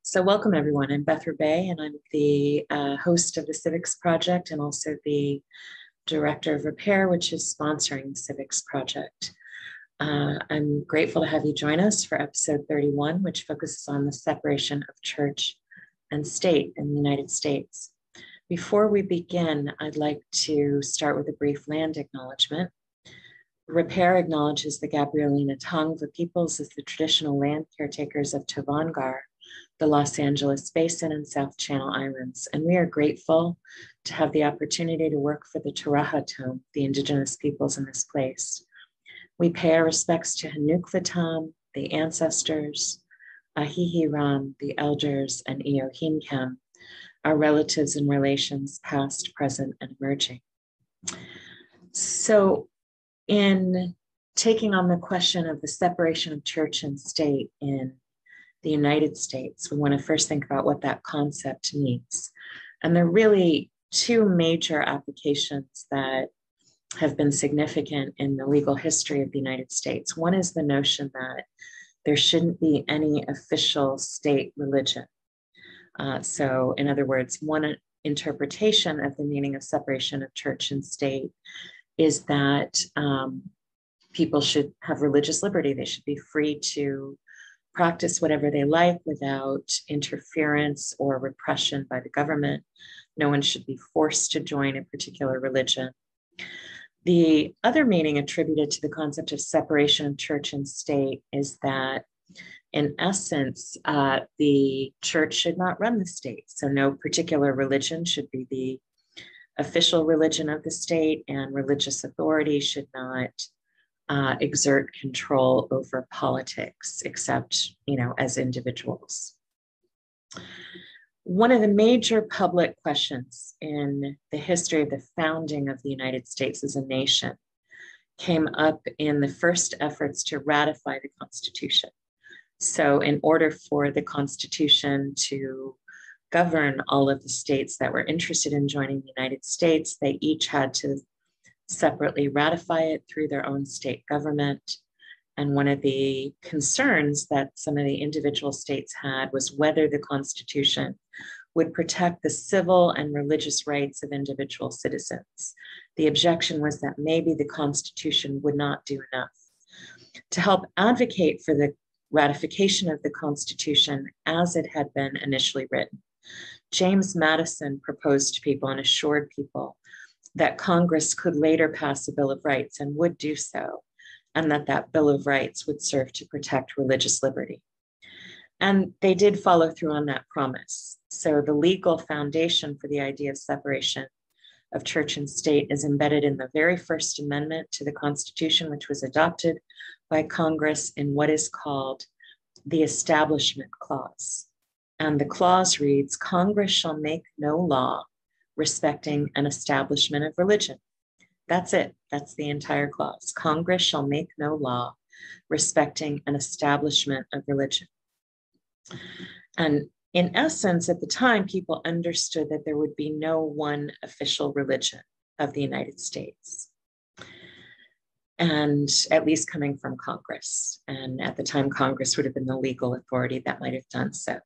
So welcome everyone. I'm Beth Rebay, and I'm the host of the Civics Project and also the Director of Repair, which is sponsoring the Civics Project. I'm grateful to have you join us for episode 31, which focuses on the separation of church and state in the United States. Before we begin, I'd like to start with a brief land acknowledgement. Repair acknowledges the Gabrielina Tongva peoples as the traditional land caretakers of Tovangar, the Los Angeles Basin and South Channel Islands, and we are grateful to have the opportunity to work for the Taraha Tome, the indigenous peoples in this place. We pay our respects to Hanukvatam, the ancestors, Ahihiram, the elders, and Eohinkem, our relatives and relations past, present, and emerging. So in taking on the question of the separation of church and state in the United States, we want to first think about what that concept means. And there are really two major applications that have been significant in the legal history of the United States. One is the notion that there shouldn't be any official state religion. So in other words, one interpretation of the meaning of separation of church and state is that people should have religious liberty. They should be free to practice whatever they like without interference or repression by the government. No one should be forced to join a particular religion. The other meaning attributed to the concept of separation of church and state is that, in essence, the church should not run the state. So no particular religion should be the official religion of the state, and religious authority should not exert control over politics, except, as individuals. One of the major public questions in the history of the founding of the United States as a nation came up in the first efforts to ratify the Constitution. So in order for the Constitution to govern all of the states that were interested in joining the United States, they each had to separately ratify it through their own state government. And one of the concerns that some of the individual states had was whether the Constitution would protect the civil and religious rights of individual citizens. The objection was that maybe the Constitution would not do enough. To help advocate for the ratification of the Constitution as it had been initially written, James Madison proposed to people and assured people that Congress could later pass a Bill of Rights and would do so, and that Bill of Rights would serve to protect religious liberty. And they did follow through on that promise. So the legal foundation for the idea of separation of church and state is embedded in the very first amendment to the Constitution, which was adopted by Congress in what is called the Establishment Clause. And the clause reads, "Congress shall make no law respecting an establishment of religion." That's it. That's the entire clause. Congress shall make no law respecting an establishment of religion. And in essence, at the time, people understood that there would be no one official religion of the United States, and at least coming from Congress. And at the time, Congress would have been the legal authority that might have done so.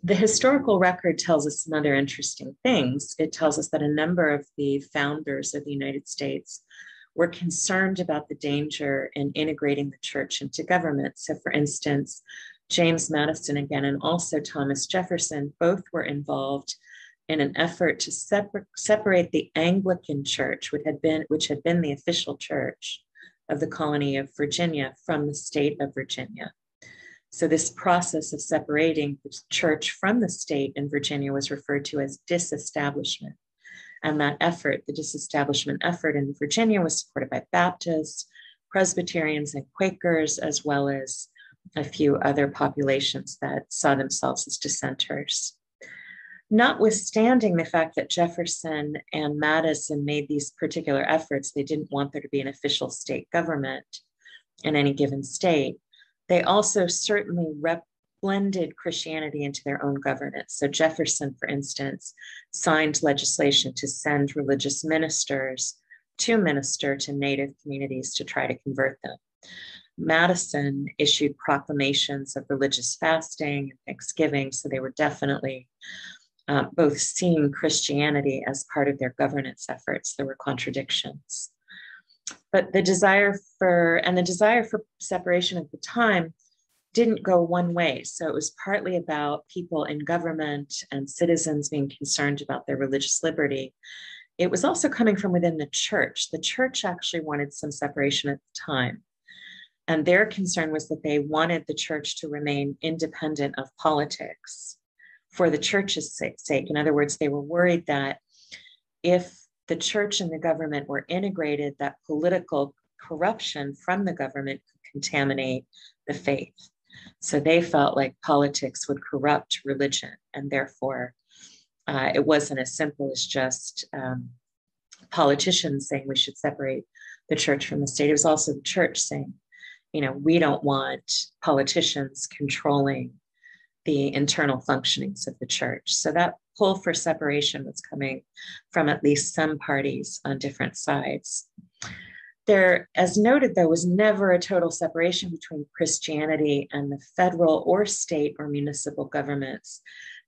The historical record tells us some other interesting things. It tells us that a number of the founders of the United States were concerned about the danger in integrating the church into government. So for instance, James Madison again, and also Thomas Jefferson, both were involved in an effort to separate the Anglican Church, which had been the official church of the colony of Virginia, from the state of Virginia. So this process of separating the church from the state in Virginia was referred to as disestablishment. And that effort, the disestablishment effort in Virginia, was supported by Baptists, Presbyterians, and Quakers, as well as a few other populations that saw themselves as dissenters. Notwithstanding the fact that Jefferson and Madison made these particular efforts, they didn't want there to be an official state government in any given state. They also certainly blended Christianity into their own governance. So Jefferson, for instance, signed legislation to send religious ministers to minister to Native communities to try to convert them. Madison issued proclamations of religious fasting and Thanksgiving, so they were definitely both seeing Christianity as part of their governance efforts. There were contradictions. But the desire for separation at the time didn't go one way. So it was partly about people in government and citizens being concerned about their religious liberty. It was also coming from within the church. The church actually wanted some separation at the time. And their concern was that they wanted the church to remain independent of politics for the church's sake. In other words, they were worried that if the church and the government were integrated, that political corruption from the government could contaminate the faith. So they felt like politics would corrupt religion, and therefore it wasn't as simple as just politicians saying we should separate the church from the state. It was also the church saying, we don't want politicians controlling the internal functionings of the church. So that pull for separation was coming from at least some parties on different sides. There, as noted, there was never a total separation between Christianity and the federal or state or municipal governments.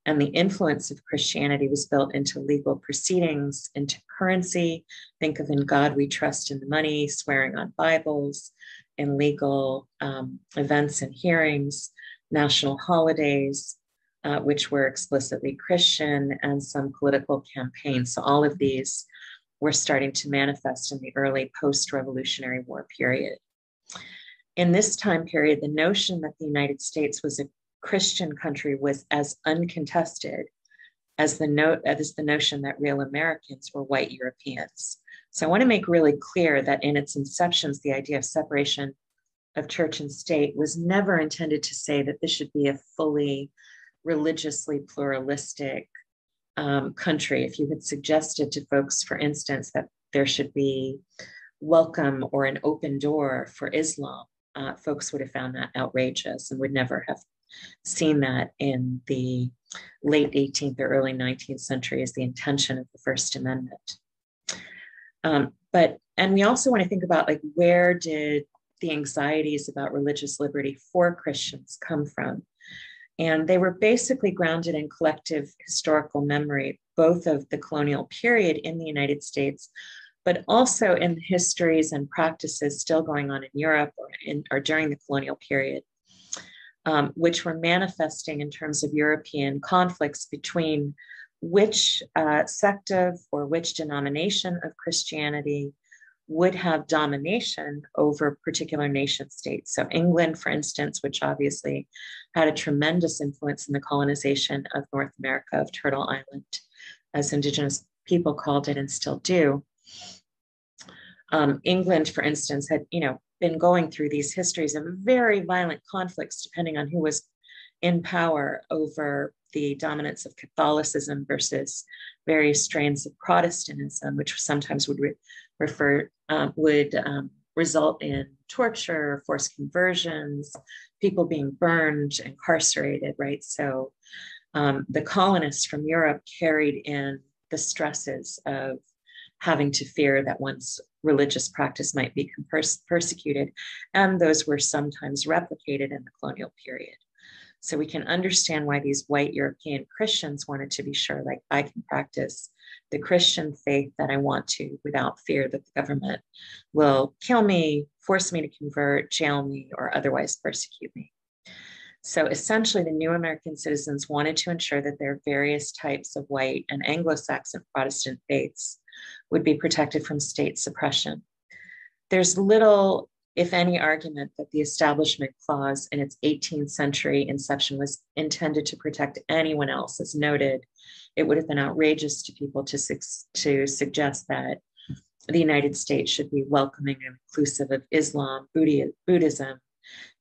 And the influence of Christianity was built into legal proceedings, into currency. Think of "In God We Trust" in the money, swearing on Bibles, in legal events and hearings, national holidays, which were explicitly Christian, and some political campaigns. So all of these were starting to manifest in the early post-Revolutionary War period. In this time period, the notion that the United States was a Christian country was as uncontested as the notion that real Americans were white Europeans. So I want to make really clear that in its inceptions, the idea of separation of church and state was never intended to say that this should be a fully religiously pluralistic country. If you had suggested to folks, for instance, that there should be welcome or an open door for Islam, folks would have found that outrageous and would never have seen that in the late 18th or early 19th century as the intention of the First Amendment. And we also want to think about, like, where did the anxieties about religious liberty for Christians come from? And they were basically grounded in collective historical memory, both of the colonial period in the United States, but also in the histories and practices still going on in Europe or during the colonial period, which were manifesting in terms of European conflicts between which sect of or which denomination of Christianity would have domination over particular nation states. So England, for instance, which obviously had a tremendous influence in the colonization of North America, of Turtle Island, as Indigenous people called it and still do. England, for instance, had been going through these histories of very violent conflicts, depending on who was in power, over the dominance of Catholicism versus various strains of Protestantism, which sometimes would result in torture, forced conversions, people being burned, incarcerated, right? So the colonists from Europe carried in the stresses of having to fear that one's religious practice might be persecuted, and those were sometimes replicated in the colonial period. So we can understand why these white European Christians wanted to be sure, like, I can practice the Christian faith that I want to without fear that the government will kill me, force me to convert, jail me, or otherwise persecute me. So essentially, the new American citizens wanted to ensure that their various types of white and Anglo-Saxon Protestant faiths would be protected from state suppression. There's little, if any, argument that the Establishment Clause in its 18th century inception was intended to protect anyone else. As noted, it would have been outrageous to people to suggest that the United States should be welcoming and inclusive of Islam, Buddhism,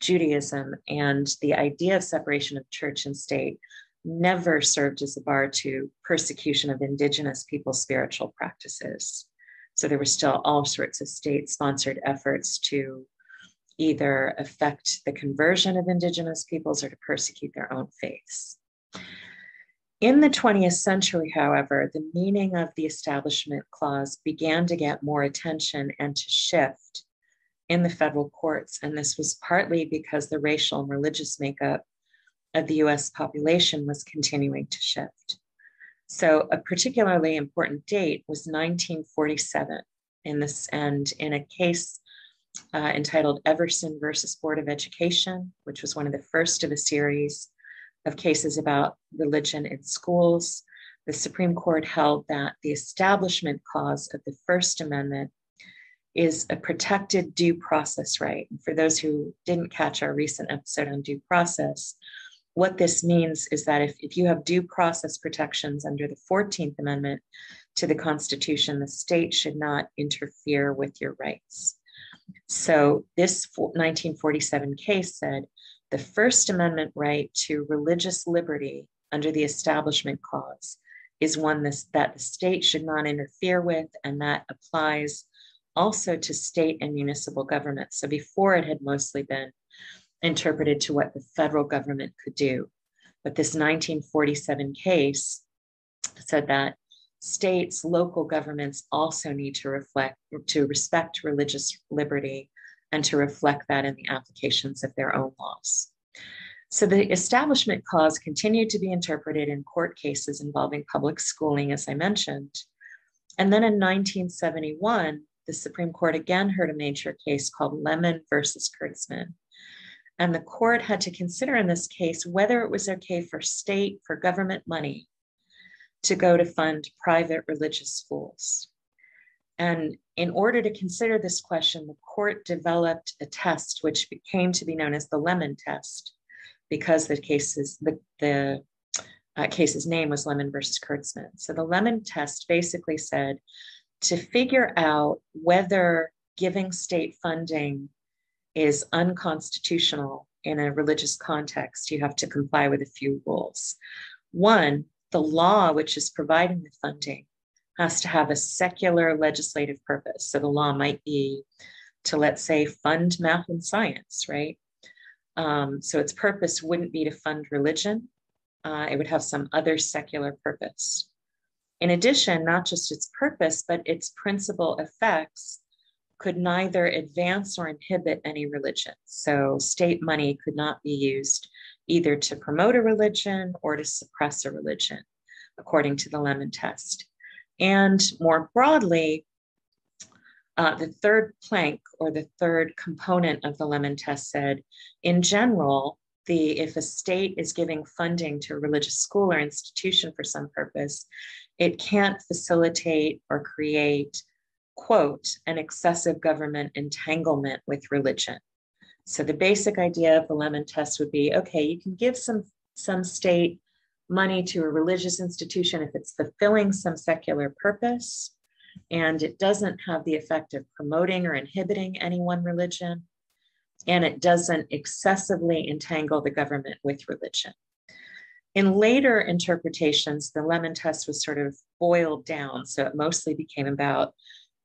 Judaism, and the idea of separation of church and state never served as a bar to persecution of indigenous people's spiritual practices. So there were still all sorts of state-sponsored efforts to either affect the conversion of indigenous peoples or to persecute their own faiths. In the 20th century, however, the meaning of the Establishment Clause began to get more attention and to shift in the federal courts. And this was partly because the racial and religious makeup of the US population was continuing to shift. So a particularly important date was 1947 and in a case entitled Everson versus Board of Education, which was one of the first of a series of cases about religion in schools. The Supreme Court held that the Establishment Clause of the First Amendment is a protected due process right. And for those who didn't catch our recent episode on due process, what this means is that if you have due process protections under the 14th Amendment to the Constitution, the state should not interfere with your rights. So this 1947 case said the First Amendment right to religious liberty under the Establishment Clause is one that the state should not interfere with, and that applies also to state and municipal government. So before, it had mostly been interpreted to what the federal government could do. But this 1947 case said that states, local governments also need to respect religious liberty and to reflect that in the applications of their own laws. So the Establishment Clause continued to be interpreted in court cases involving public schooling, as I mentioned. And then in 1971, the Supreme Court again heard a major case called Lemon versus Kurtzman. And the court had to consider in this case whether it was okay for government money to go to fund private religious schools. And in order to consider this question, the court developed a test which came to be known as the Lemon test, because the case's name was Lemon versus Kurtzman. So the Lemon test basically said to figure out whether giving state funding is unconstitutional in a religious context, you have to comply with a few rules. One, the law which is providing the funding has to have a secular legislative purpose. So the law might be to, let's say, fund math and science, right? So its purpose wouldn't be to fund religion. It would have some other secular purpose. In addition, not just its purpose, but its principal effects could neither advance or inhibit any religion. So state money could not be used either to promote a religion or to suppress a religion, according to the Lemon test. And more broadly, the third plank, or the third component of the Lemon test, said, in general, if a state is giving funding to a religious school or institution for some purpose, it can't facilitate or create, quote, an excessive government entanglement with religion. So the basic idea of the Lemon test would be, okay, you can give some state money to a religious institution if it's fulfilling some secular purpose, and it doesn't have the effect of promoting or inhibiting any one religion, and it doesn't excessively entangle the government with religion. In later interpretations, the Lemon test was sort of boiled down, so it mostly became about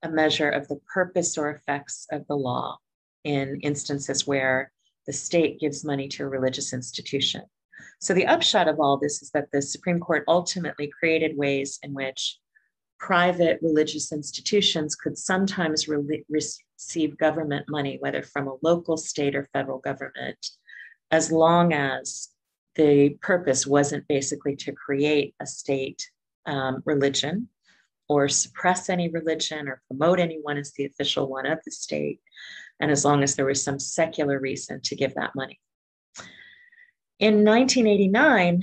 a measure of the purpose or effects of the law in instances where the state gives money to a religious institution. So the upshot of all this is that the Supreme Court ultimately created ways in which private religious institutions could sometimes receive government money, whether from a local, state, or federal government, as long as the purpose wasn't basically to create a state religion or suppress any religion or promote anyone as the official one of the state, and as long as there was some secular reason to give that money. In 1989,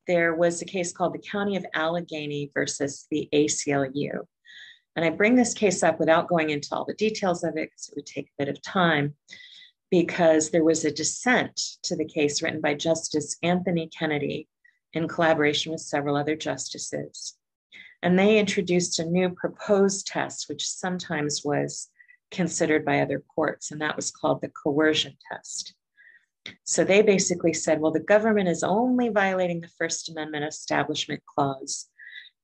there was a case called the County of Allegheny versus the ACLU. And I bring this case up without going into all the details of it because it would take a bit of time, because there was a dissent to the case written by Justice Anthony Kennedy in collaboration with several other justices. And they introduced a new proposed test, which sometimes was considered by other courts, and that was called the coercion test. So they basically said, well, the government is only violating the First Amendment Establishment Clause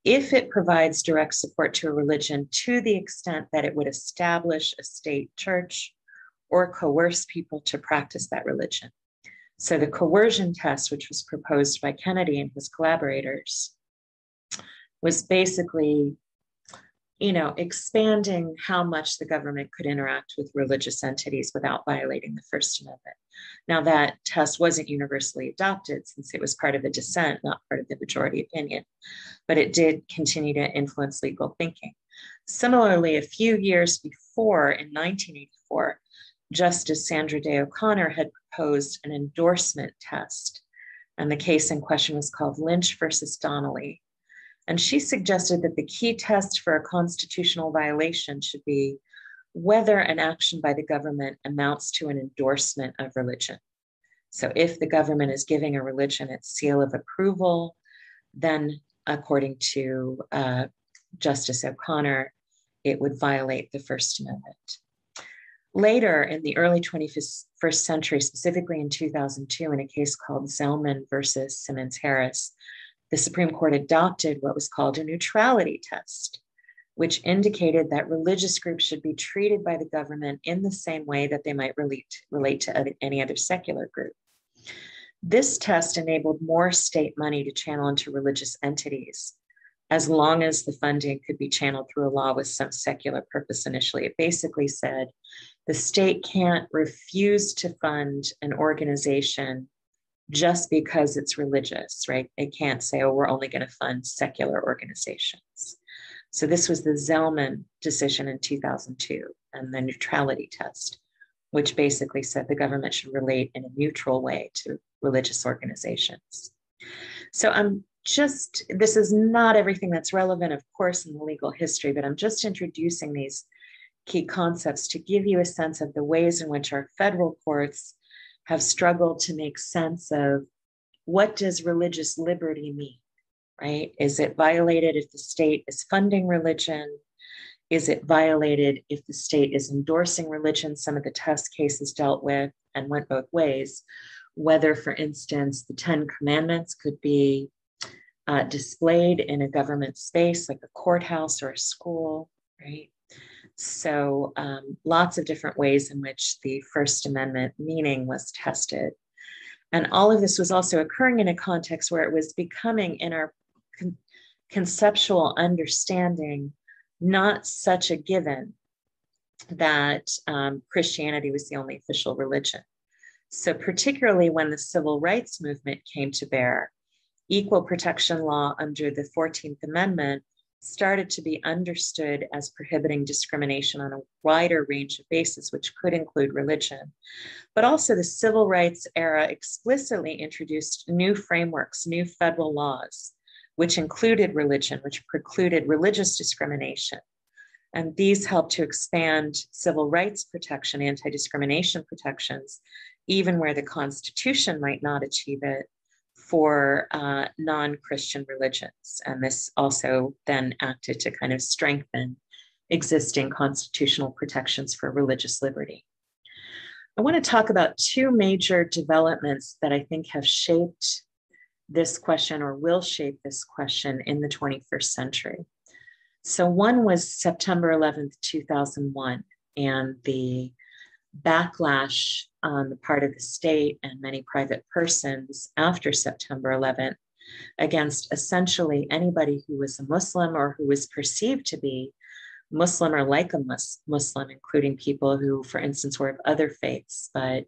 if it provides direct support to a religion to the extent that it would establish a state church or coerce people to practice that religion. So the coercion test, which was proposed by Kennedy and his collaborators, was basically expanding how much the government could interact with religious entities without violating the First Amendment. Now, that test wasn't universally adopted since it was part of the dissent, not part of the majority opinion, but it did continue to influence legal thinking. Similarly, a few years before, in 1984, Justice Sandra Day O'Connor had proposed an endorsement test, and the case in question was called Lynch versus Donnelly. And she suggested that the key test for a constitutional violation should be whether an action by the government amounts to an endorsement of religion. So if the government is giving a religion its seal of approval, then according to Justice O'Connor, it would violate the First Amendment. Later, in the early 21st century, specifically in 2002, in a case called Zellman versus Simmons-Harris, the Supreme Court adopted what was called a neutrality test, which indicated that religious groups should be treated by the government in the same way that they might relate to any other secular group. This test enabled more state money to channel into religious entities, as long as the funding could be channeled through a law with some secular purpose initially. It basically said the state can't refuse to fund an organization just because it's religious, right? It can't say, oh, we're only going to fund secular organizations. So this was the Zellman decision in 2002 and the neutrality test, which basically said the government should relate in a neutral way to religious organizations. So this is not everything that's relevant, of course, in the legal history, but I'm just introducing these key concepts to give you a sense of the ways in which our federal courts have struggled to make sense of what does religious liberty mean, right? Is it violated if the state is funding religion? Is it violated if the state is endorsing religion? Some of the test cases dealt with and went both ways, whether, for instance, the 10 Commandments could be displayed in a government space like a courthouse or a school, right? So lots of different ways in which the First Amendment meaning was tested. And all of this was also occurring in a context where it was becoming, in our conceptual understanding, not such a given that Christianity was the only official religion. So particularly when the civil rights movement came to bear, equal protection law under the 14th Amendment started to be understood as prohibiting discrimination on a wider range of bases, which could include religion. But also the civil rights era explicitly introduced new frameworks, new federal laws, which included religion, which precluded religious discrimination. And these helped to expand civil rights protection, anti-discrimination protections, even where the Constitution might not achieve it, for non-Christian religions. And this also then acted to kind of strengthen existing constitutional protections for religious liberty. I want to talk about two major developments that I think have shaped this question or will shape this question in the 21st century. So one was September 11th, 2001, and the backlash on the part of the state and many private persons after September 11th against essentially anybody who was a Muslim or who was perceived to be Muslim or like a Muslim, including people who, for instance, were of other faiths, but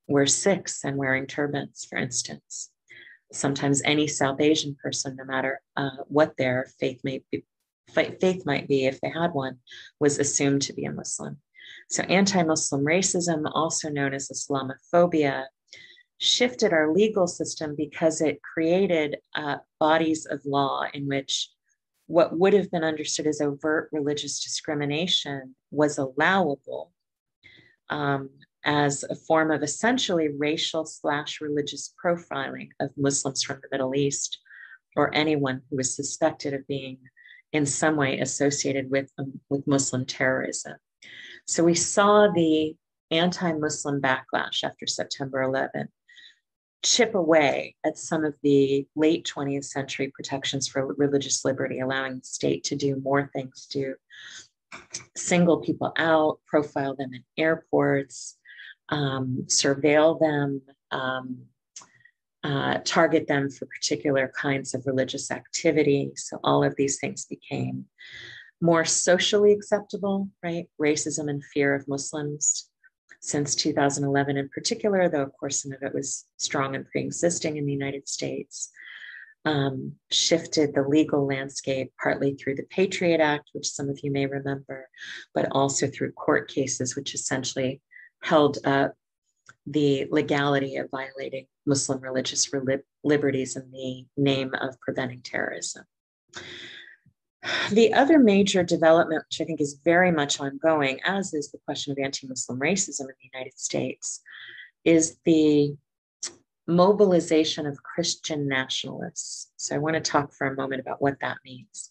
were Sikhs and wearing turbans, for instance. Sometimes any South Asian person, no matter what their faith might be, if they had one, was assumed to be a Muslim. So anti-Muslim racism, also known as Islamophobia, shifted our legal system because it created bodies of law in which what would have been understood as overt religious discrimination was allowable as a form of essentially racial/religious profiling of Muslims from the Middle East or anyone who was suspected of being in some way associated with Muslim terrorism. So we saw the anti-Muslim backlash after September 11th chip away at some of the late 20th century protections for religious liberty, allowing the state to do more things to single people out, profile them in airports, surveil them, target them for particular kinds of religious activity. So all of these things became more socially acceptable, right? Racism and fear of Muslims since 2011 in particular, though of course some of it was strong and pre-existing in the United States, shifted the legal landscape partly through the Patriot Act, which some of you may remember, but also through court cases, which essentially held up the legality of violating Muslim religious liberties in the name of preventing terrorism. The other major development, which I think is very much ongoing, as is the question of anti-Muslim racism in the United States, is the mobilization of Christian nationalists. So I want to talk for a moment about what that means.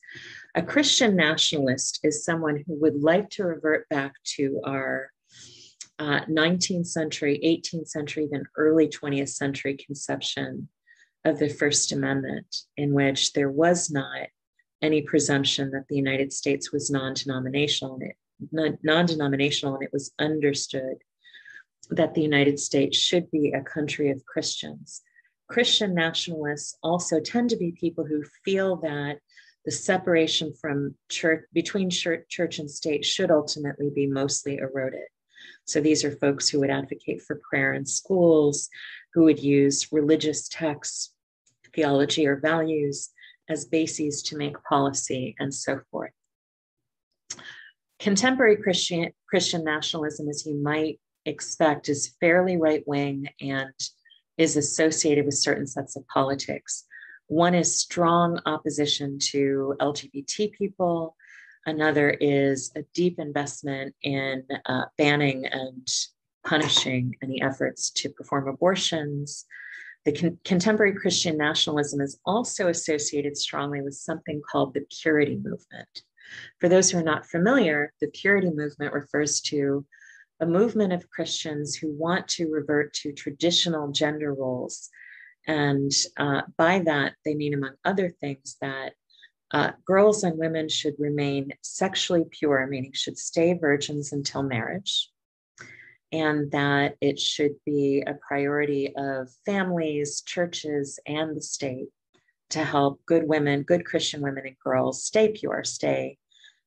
A Christian nationalist is someone who would like to revert back to our 19th century, 18th century, then early 20th century conception of the First Amendment, in which there was not any presumption that the United States was non-denominational, and it was understood that the United States should be a country of Christians. Christian nationalists also tend to be people who feel that the separation from church, between church and state, should ultimately be mostly eroded. So these are folks who would advocate for prayer in schools, who would use religious texts, theology, or values as bases to make policy, and so forth. Contemporary Christian nationalism, as you might expect, is fairly right-wing and is associated with certain sets of politics. One is strong opposition to LGBT people. Another is a deep investment in banning and punishing any efforts to perform abortions. The contemporary Christian nationalism is also associated strongly with something called the Purity movement. For those who are not familiar, the Purity movement refers to a movement of Christians who want to revert to traditional gender roles. And by that, they mean, among other things, that girls and women should remain sexually pure, meaning should stay virgins until marriage, and that it should be a priority of families, churches, and the state to help good women, good Christian women and girls stay pure, stay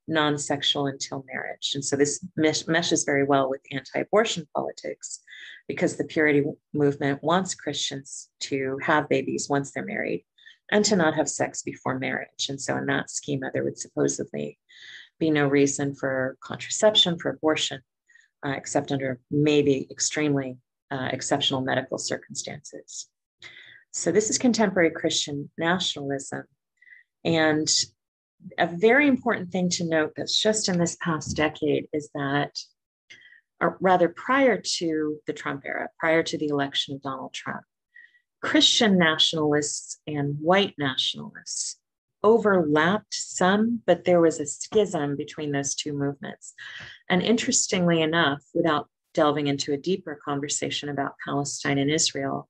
non-sexual until marriage. And so this meshes very well with anti-abortion politics, because the Purity movement wants Christians to have babies once they're married and to not have sex before marriage. And so in that schema, there would supposedly be no reason for contraception, for abortion, except under maybe extremely exceptional medical circumstances. So this is contemporary Christian nationalism. And a very important thing to note that's just in this past decade is that, or rather prior to the Trump era, prior to the election of Donald Trump, Christian nationalists and white nationalists overlapped some, but there was a schism between those two movements. And interestingly enough, without delving into a deeper conversation about Palestine and Israel,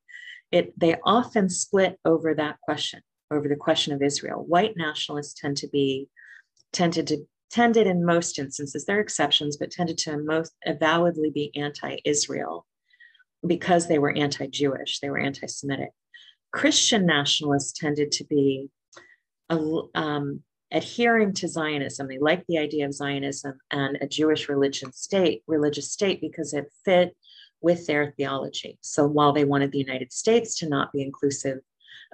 they often split over that question, over the question of Israel. White nationalists tended in most instances, there are exceptions, but tended to most avowedly be anti-Israel because they were anti-Jewish, they were anti-Semitic. Christian nationalists tended to be adhering to Zionism. They liked the idea of Zionism and a Jewish religious state because it fit with their theology. So while they wanted the United States to not be inclusive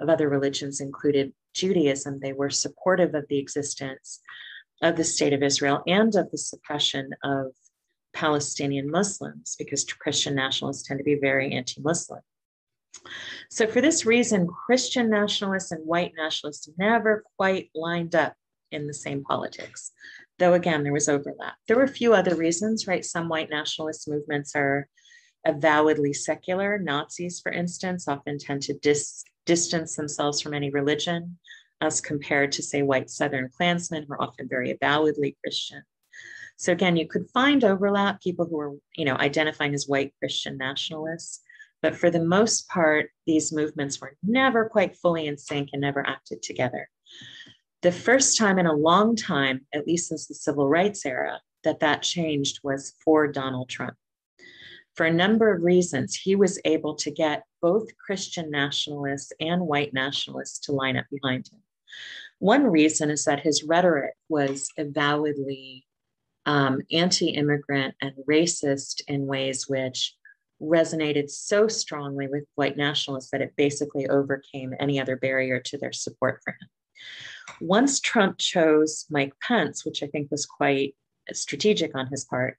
of other religions, included Judaism, they were supportive of the existence of the state of Israel and of the suppression of Palestinian Muslims, because Christian nationalists tend to be very anti-Muslim. So for this reason, Christian nationalists and white nationalists never quite lined up in the same politics, though again, there was overlap. There were a few other reasons, right? Some white nationalist movements are avowedly secular. Nazis, for instance, often tend to distance themselves from any religion, as compared to, say, white Southern Klansmen, who are often very avowedly Christian. So again, you could find overlap, people who are, identifying as white Christian nationalists, but for the most part, these movements were never quite fully in sync and never acted together. The first time in a long time, at least since the civil rights era, that changed was for Donald Trump. For a number of reasons, he was able to get both Christian nationalists and white nationalists to line up behind him. One reason is that his rhetoric was avowedly anti-immigrant and racist in ways which resonated so strongly with white nationalists that it basically overcame any other barrier to their support for him. Once Trump chose Mike Pence, which I think was quite strategic on his part,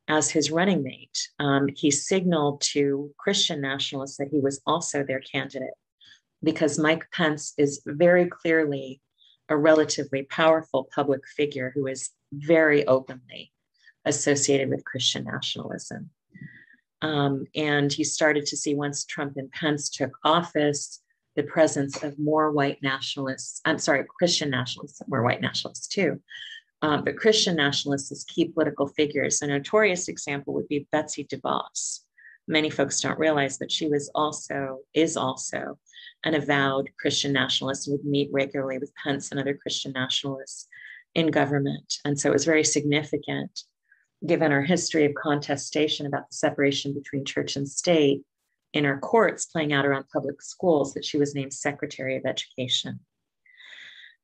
as his running mate, he signaled to Christian nationalists that he was also their candidate, because Mike Pence is very clearly a relatively powerful public figure who is very openly associated with Christian nationalism. And he started to see, once Trump and Pence took office, the presence of more white nationalists, Christian nationalists, more white nationalists too, but Christian nationalists as key political figures. A notorious example would be Betsy DeVos. Many folks don't realize that she is also an avowed Christian nationalist, and would meet regularly with Pence and other Christian nationalists in government. And so it was very significant, given our history of contestation about the separation between church and state in our courts playing out around public schools, that she was named Secretary of Education.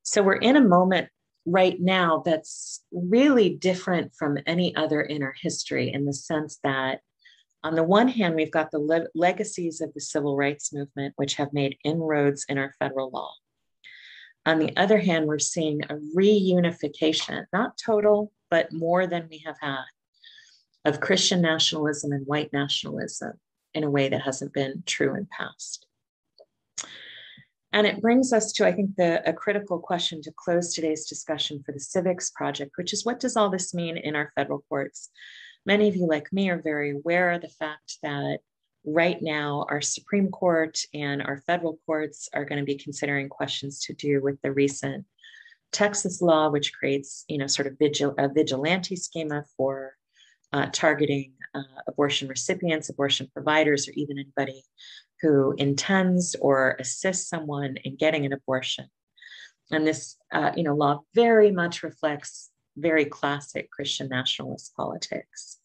So we're in a moment right now that's really different from any other in our history, in the sense that on the one hand, we've got the legacies of the civil rights movement, which have made inroads in our federal law. On the other hand, we're seeing a reunification, not total, but more than we have had, of Christian nationalism and white nationalism in a way that hasn't been true in past. And it brings us to, I think, a critical question to close today's discussion for the Civics Project, which is, what does all this mean in our federal courts? Many of you, like me, are very aware of the fact that right now our Supreme Court and our federal courts are going to be considering questions to do with the recent Texas law, which creates, sort of a vigilante schema for targeting abortion recipients, abortion providers, or even anybody who intends or assists someone in getting an abortion. And this, law very much reflects very classic Christian nationalist politics.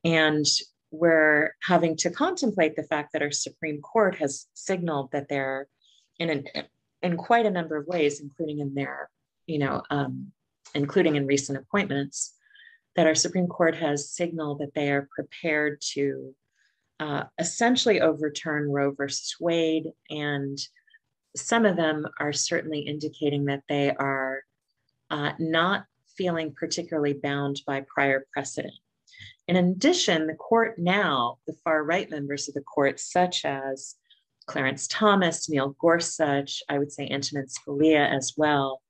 And we're having to contemplate the fact that our Supreme Court has signaled that they're in quite a number of ways, including in their, including in recent appointments, that our Supreme Court has signaled that they are prepared to essentially overturn Roe versus Wade. And some of them are certainly indicating that they are not feeling particularly bound by prior precedent. In addition, the court now, the far right members of the court, such as Clarence Thomas, Neil Gorsuch, I would say Antonin Scalia as well,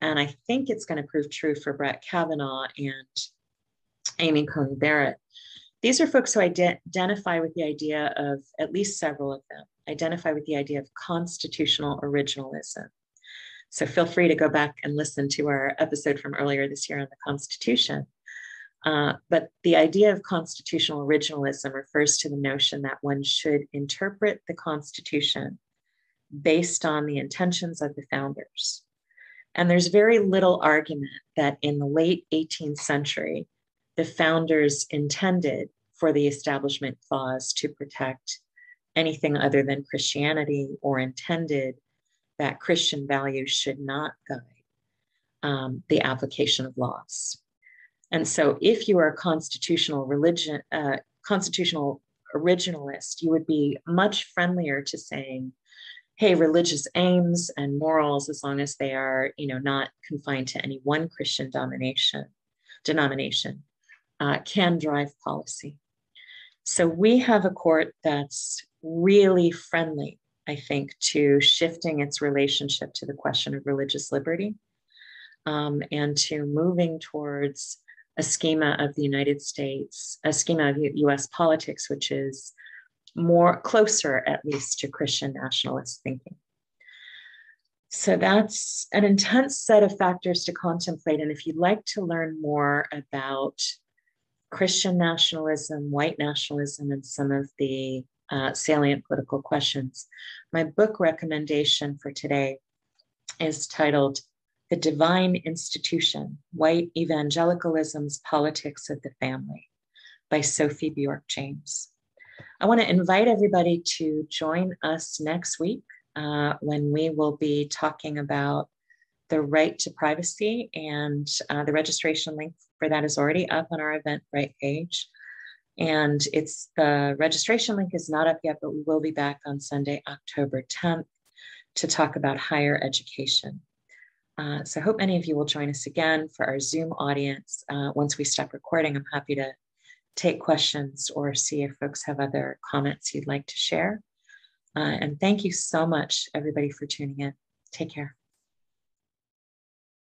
and I think it's going to prove true for Brett Kavanaugh and Amy Coney Barrett. These are folks who identify with the idea of, at least several of them, identify with the idea of constitutional originalism. So feel free to go back and listen to our episode from earlier this year on the Constitution. But the idea of constitutional originalism refers to the notion that one should interpret the Constitution based on the intentions of the founders. And there's very little argument that in the late 18th century, the founders intended for the Establishment Clause to protect anything other than Christianity, or intended that Christian values should not guide the application of laws. And so if you are a constitutional originalist, you would be much friendlier to saying, hey, religious aims and morals, as long as they are, not confined to any one Christian denomination, can drive policy. So we have a court that's really friendly, I think, to shifting its relationship to the question of religious liberty, and to moving towards a schema of the United States, a schema of US politics, which is closer, at least, to Christian nationalist thinking. So that's an intense set of factors to contemplate. And if you'd like to learn more about Christian nationalism, white nationalism, and some of the salient political questions, my book recommendation for today is titled The Divine Institution, White Evangelicalism's Politics of the Family by Sophie Bjork James. I want to invite everybody to join us next week when we will be talking about the right to privacy, and the registration link for that is already up on our Eventbrite page. And the registration link is not up yet, but we will be back on Sunday, October 10th to talk about higher education. So I hope many of you will join us again for our Zoom audience. Once we stop recording, I'm happy to take questions or see if folks have other comments you'd like to share. And thank you so much, everybody, for tuning in. Take care.